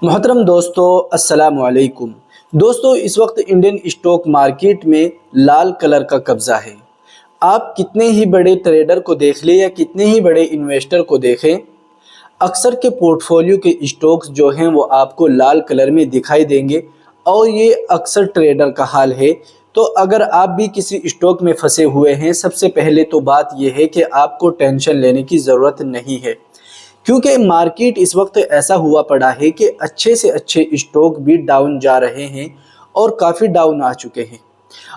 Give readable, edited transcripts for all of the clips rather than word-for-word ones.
मोहतरम दोस्तों, अस्सलाम वालेकुम। दोस्तों, इस वक्त इंडियन स्टॉक मार्केट में लाल कलर का कब्जा है। आप कितने ही बड़े ट्रेडर को देख लें या कितने ही बड़े इन्वेस्टर को देखें, अक्सर के पोर्टफोलियो के स्टॉक्स जो हैं वो आपको लाल कलर में दिखाई देंगे और ये अक्सर ट्रेडर का हाल है। तो अगर आप भी किसी स्टॉक में फंसे हुए हैं, सबसे पहले तो बात यह है कि आपको टेंशन लेने की ज़रूरत नहीं है, क्योंकि मार्केट इस वक्त ऐसा हुआ पड़ा है कि अच्छे से अच्छे स्टॉक भी डाउन जा रहे हैं और काफ़ी डाउन आ चुके हैं।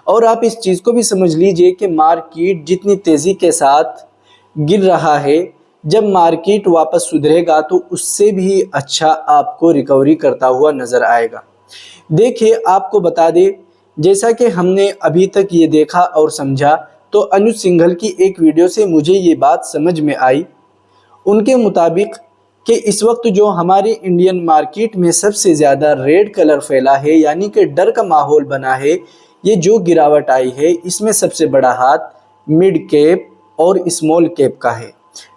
और आप इस चीज़ को भी समझ लीजिए कि मार्केट जितनी तेज़ी के साथ गिर रहा है, जब मार्केट वापस सुधरेगा तो उससे भी अच्छा आपको रिकवरी करता हुआ नज़र आएगा। देखिए, आपको बता दें, जैसा कि हमने अभी तक ये देखा और समझा, तो अनुज सिंघल की एक वीडियो से मुझे ये बात समझ में आई। उनके मुताबिक कि इस वक्त जो हमारे इंडियन मार्केट में सबसे ज़्यादा रेड कलर फैला है, यानी कि डर का माहौल बना है, ये जो गिरावट आई है इसमें सबसे बड़ा हाथ मिड कैप और स्मॉल कैप का है।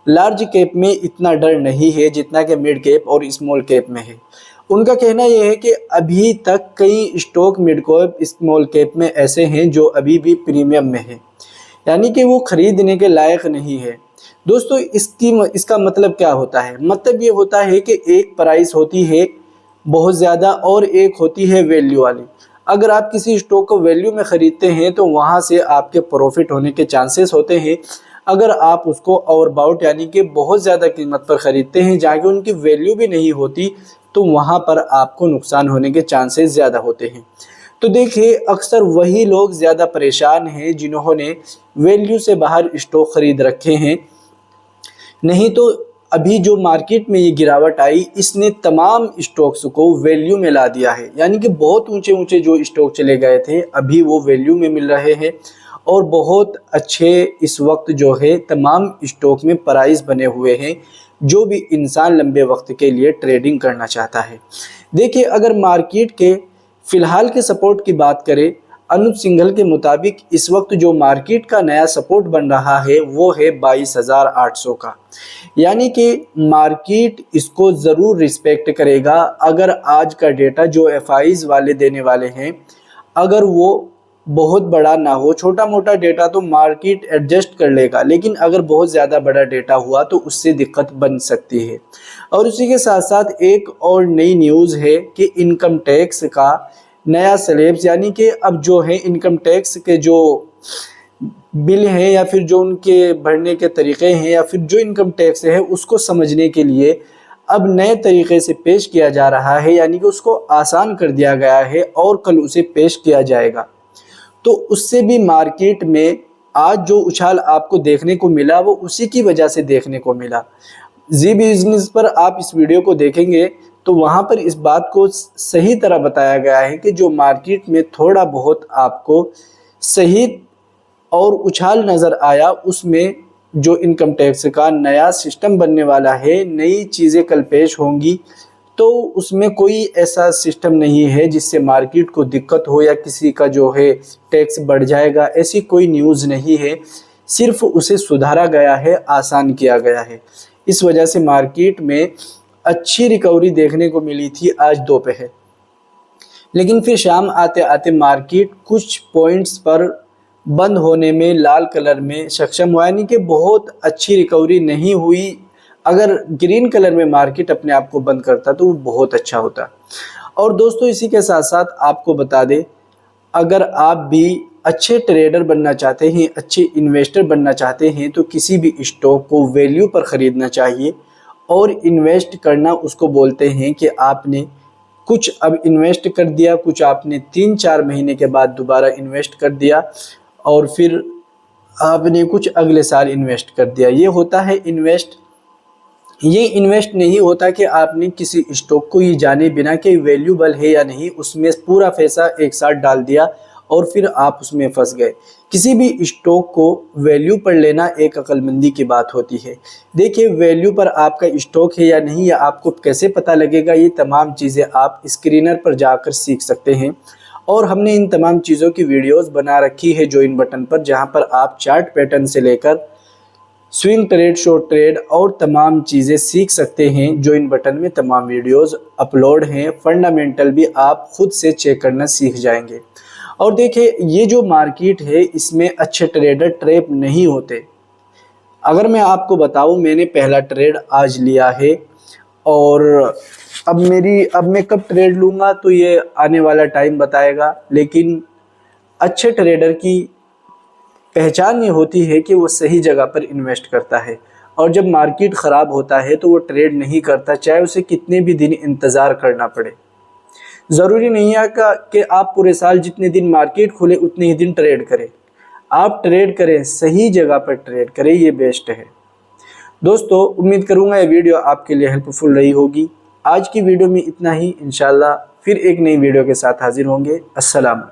लार्ज कैप में इतना डर नहीं है जितना कि मिड कैप और स्मॉल कैप में है। उनका कहना यह है कि अभी तक कई stock mid cap small cap में ऐसे हैं जो अभी भी प्रीमियम में है, यानी कि वो खरीदने के लायक नहीं है। दोस्तों, इसका मतलब क्या होता है? मतलब ये होता है कि एक प्राइस होती है बहुत ज़्यादा और एक होती है वैल्यू वाली। अगर आप किसी स्टॉक को वैल्यू में ख़रीदते हैं तो वहाँ से आपके प्रॉफिट होने के चांसेस होते हैं। अगर आप उसको ओवरबाउट यानी कि बहुत ज़्यादा कीमत पर ख़रीदते हैं जहाँ की उनकी वैल्यू भी नहीं होती, तो वहाँ पर आपको नुकसान होने के चांसेस ज़्यादा होते हैं। तो देखिए, अक्सर वही लोग ज़्यादा परेशान हैं जिन्होंने वैल्यू से बाहर स्टॉक ख़रीद रखे हैं। नहीं तो अभी जो मार्केट में ये गिरावट आई, इसने तमाम स्टॉक्स को वैल्यू में ला दिया है, यानी कि बहुत ऊंचे ऊंचे जो स्टॉक चले गए थे अभी वो वैल्यू में मिल रहे हैं और बहुत अच्छे इस वक्त जो है तमाम स्टॉक में प्राइस बने हुए हैं जो भी इंसान लंबे वक्त के लिए ट्रेडिंग करना चाहता है। देखिए, अगर मार्केट के फ़िलहाल के सपोर्ट की बात करें, अनुज सिंघल के मुताबिक इस वक्त जो मार्केट का नया सपोर्ट बन रहा है वो है 22,800 का, यानी कि मार्केट इसको ज़रूर रिस्पेक्ट करेगा। अगर आज का डेटा जो एफआईज वाले देने वाले हैं, अगर वो बहुत बड़ा ना हो, छोटा मोटा डेटा तो मार्केट एडजस्ट कर लेगा, लेकिन अगर बहुत ज़्यादा बड़ा डेटा हुआ तो उससे दिक्कत बन सकती है। और उसी के साथ साथ एक और नई न्यूज़ है कि इनकम टैक्स का नया स्लैब्स, यानी कि अब जो है इनकम टैक्स के जो बिल हैं या फिर जो उनके भरने के तरीक़े हैं या फिर जो इनकम टैक्स है उसको समझने के लिए अब नए तरीक़े से पेश किया जा रहा है, यानी कि उसको आसान कर दिया गया है और कल उसे पेश किया जाएगा। तो उससे भी मार्केट में आज जो उछाल आपको देखने को मिला वो उसी की वजह से देखने को मिला। जी बिजनेस पर आप इस वीडियो को देखेंगे तो वहाँ पर इस बात को सही तरह बताया गया है कि जो मार्केट में थोड़ा बहुत आपको सही और उछाल नज़र आया, उसमें जो इनकम टैक्स का नया सिस्टम बनने वाला है, नई चीज़ें कल पेश होंगी, तो उसमें कोई ऐसा सिस्टम नहीं है जिससे मार्केट को दिक्कत हो या किसी का जो है टैक्स बढ़ जाएगा, ऐसी कोई न्यूज़ नहीं है। सिर्फ उसे सुधारा गया है, आसान किया गया है। इस वजह से मार्केट में अच्छी रिकवरी देखने को मिली थी आज दोपहर, लेकिन फिर शाम आते आते मार्केट कुछ पॉइंट्स पर बंद होने में लाल कलर में सक्षम हुआ, यानी कि बहुत अच्छी रिकवरी नहीं हुई। अगर ग्रीन कलर में मार्केट अपने आप को बंद करता तो वो बहुत अच्छा होता। और दोस्तों, इसी के साथ साथ आपको बता दें, अगर आप भी अच्छे ट्रेडर बनना चाहते हैं, अच्छे इन्वेस्टर बनना चाहते हैं, तो किसी भी स्टॉक को वैल्यू पर ख़रीदना चाहिए। और इन्वेस्ट करना उसको बोलते हैं कि आपने कुछ अब इन्वेस्ट कर दिया, कुछ आपने 3-4 महीने के बाद दोबारा इन्वेस्ट कर दिया और फिर आपने कुछ अगले साल इन्वेस्ट कर दिया, ये होता है इन्वेस्ट। ये इन्वेस्ट नहीं होता कि आपने किसी स्टॉक को ये जाने बिना कि वैल्यूबल है या नहीं उसमें पूरा पैसा एक साथ डाल दिया और फिर आप उसमें फंस गए। किसी भी स्टॉक को वैल्यू पर लेना एक अक्लमंदी की बात होती है। देखिए, वैल्यू पर आपका स्टॉक है या नहीं, या आपको कैसे पता लगेगा, ये तमाम चीज़ें आप स्क्रीनर पर जाकर सीख सकते हैं। और हमने इन तमाम चीज़ों की वीडियोस बना रखी है जो इन बटन पर, जहां पर आप चार्ट पैटर्न से लेकर स्विंग ट्रेड, शॉर्ट ट्रेड और तमाम चीज़ें सीख सकते हैं जो इन बटन में तमाम वीडियोस अपलोड हैं। फंडामेंटल भी आप खुद से चेक करना सीख जाएंगे। और देखिए, ये जो मार्केट है इसमें अच्छे ट्रेडर ट्रैप नहीं होते। अगर मैं आपको बताऊं, मैंने पहला ट्रेड आज लिया है और अब मैं कब ट्रेड लूँगा तो ये आने वाला टाइम बताएगा। लेकिन अच्छे ट्रेडर की पहचान ये होती है कि वो सही जगह पर इन्वेस्ट करता है, और जब मार्केट ख़राब होता है तो वो ट्रेड नहीं करता, चाहे उसे कितने भी दिन इंतज़ार करना पड़े। ज़रूरी नहीं है कि आप पूरे साल जितने दिन मार्केट खुले उतने ही दिन ट्रेड करें। आप ट्रेड करें, सही जगह पर ट्रेड करें, ये बेस्ट है। दोस्तों, उम्मीद करूँगा ये वीडियो आपके लिए हेल्पफुल रही होगी। आज की वीडियो में इतना ही। इंशाल्लाह फिर एक नई वीडियो के साथ हाजिर होंगे। अस्सलाम।